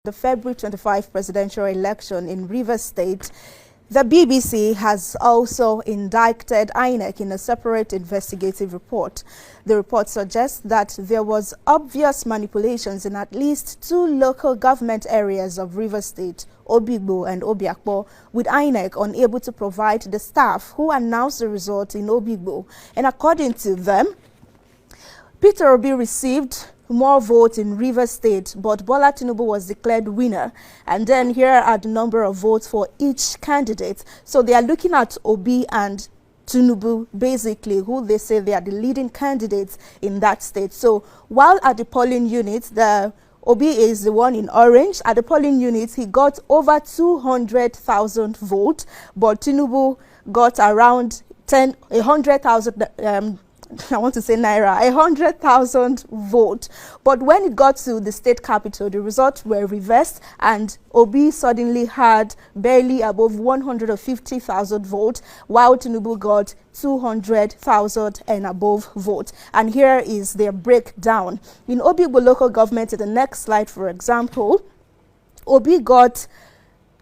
the February 25 presidential election in Rivers State, the BBC has also indicted INEC in a separate investigative report. The report suggests that there was obvious manipulations in at least 2 local government areas of Rivers State, Obigbo and Obiakpo, with INEC unable to provide the staff who announced the result in Obigbo. And according to them, Peter Obi received more votes in Rivers State, but Bola Tinubu was declared winner. And then here are the number of votes for each candidate. So they are looking at Obi and Tinubu, basically, who they say they are the leading candidates in that state. So while at the polling units, the Obi is the one in orange. At the polling units, he got over 200,000 votes, but Tinubu got around 100,000 I want to say naira, 100,000 votes. But when it got to the state capital, the results were reversed, and Obi suddenly had barely above 150,000 votes, while Tinubu got 200,000 and above votes. And here is their breakdown. In Obigbo local government, in the next slide, for example, Obi got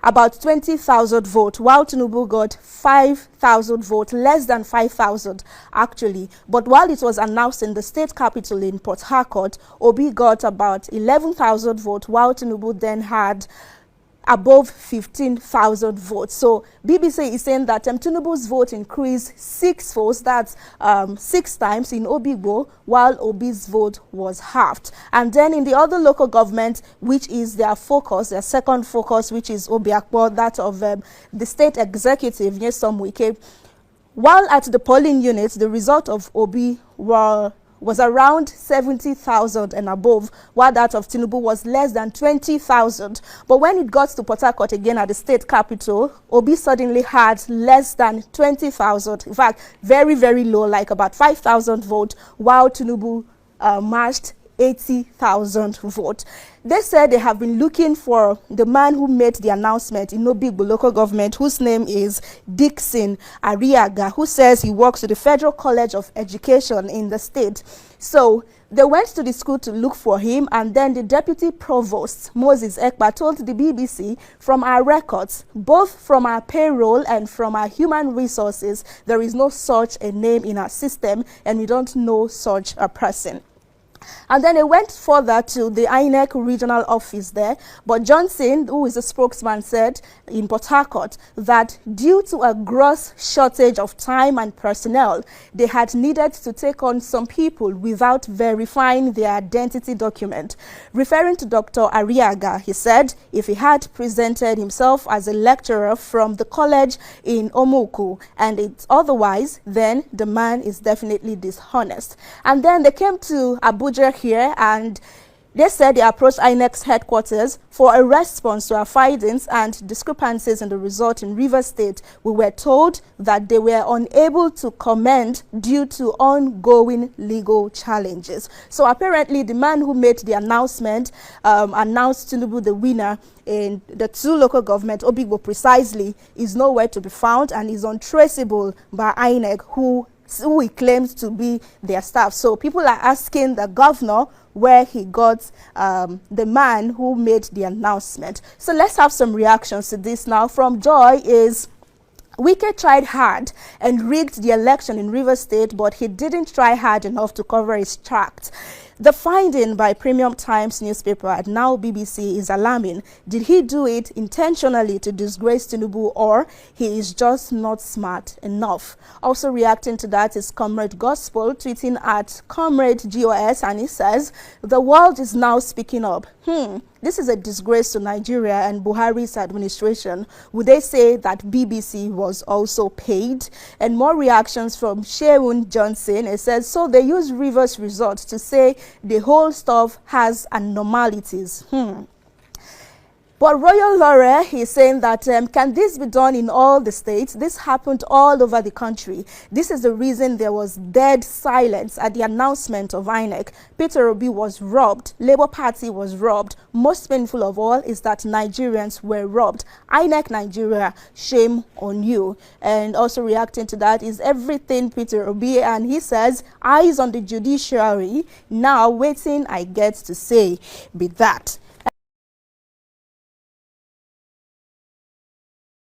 about 20,000 votes, while Tinubu got 5,000 votes, less than 5,000 actually. But while it was announced in the state capital in Port Harcourt, Obi got about 11,000 votes, while Tinubu then had above 15,000 votes. So BBC is saying that Tinubu's vote increased 6 votes, that's 6 times in Obigbo, while Obi's vote was halved. And then in the other local government, which is their focus, their second focus, which is Obiakpo, that of the state executive, Nyesom Wike, while at the polling units, the result of Obi was around 70,000 and above, while that of Tinubu was less than 20,000. But when it got to Port Harcourt again at the state capital, Obi suddenly had less than 20,000. In fact, very, very low, like about 5,000 votes, while Tinubu marched 80,000 votes. They said they have been looking for the man who made the announcement in Obigbo local government, whose name is Dixon Ariaga, who says he works at the Federal College of Education in the state. So they went to the school to look for him, and then the deputy provost, Moses Ekpa, told the BBC, from our records, both from our payroll and from our human resources, there is no such a name in our system, and we don't know such a person. And then they went further to the INEC regional office there. But Johnson, who is a spokesman, said in Port Harcourt that due to a gross shortage of time and personnel, they had needed to take on some people without verifying their identity document. Referring to Dr. Ariaga, he said if he had presented himself as a lecturer from the college in Omoku and it's otherwise, then the man is definitely dishonest. And then they came to Abuja here, and they said they approached INEC's headquarters for a response to our findings and discrepancies in the result in Rivers State. We were told that they were unable to comment due to ongoing legal challenges. So apparently the man who made the announcement announced Tinubu the winner in the 2 local government, Obigbo precisely, is nowhere to be found and is untraceable by INEC, who he claims to be their staff. So people are asking the governor where he got the man who made the announcement. So let's have some reactions to this now. From Joy is, Wike tried hard and rigged the election in Rivers State, but he didn't try hard enough to cover his tracks. The finding by Premium Times newspaper at now BBC is alarming. Did he do it intentionally to disgrace Tinubu, or he is just not smart enough? Also reacting to that is Comrade Gospel, tweeting at Comrade GOS, and he says, the world is now speaking up. This is a disgrace to Nigeria and Buhari's administration. Would they say that BBC was also paid? And more reactions from Sheun Johnson. It says, so they use Rivers results to say the whole stuff has abnormalities. But Royal Laura is saying that can this be done in all the states? This happened all over the country. This is the reason there was dead silence at the announcement of INEC. Peter Obi was robbed. Labour Party was robbed. Most painful of all is that Nigerians were robbed. INEC Nigeria, shame on you. And also reacting to that is everything Peter Obi, and he says, eyes on the judiciary, now waiting I get to say, be that.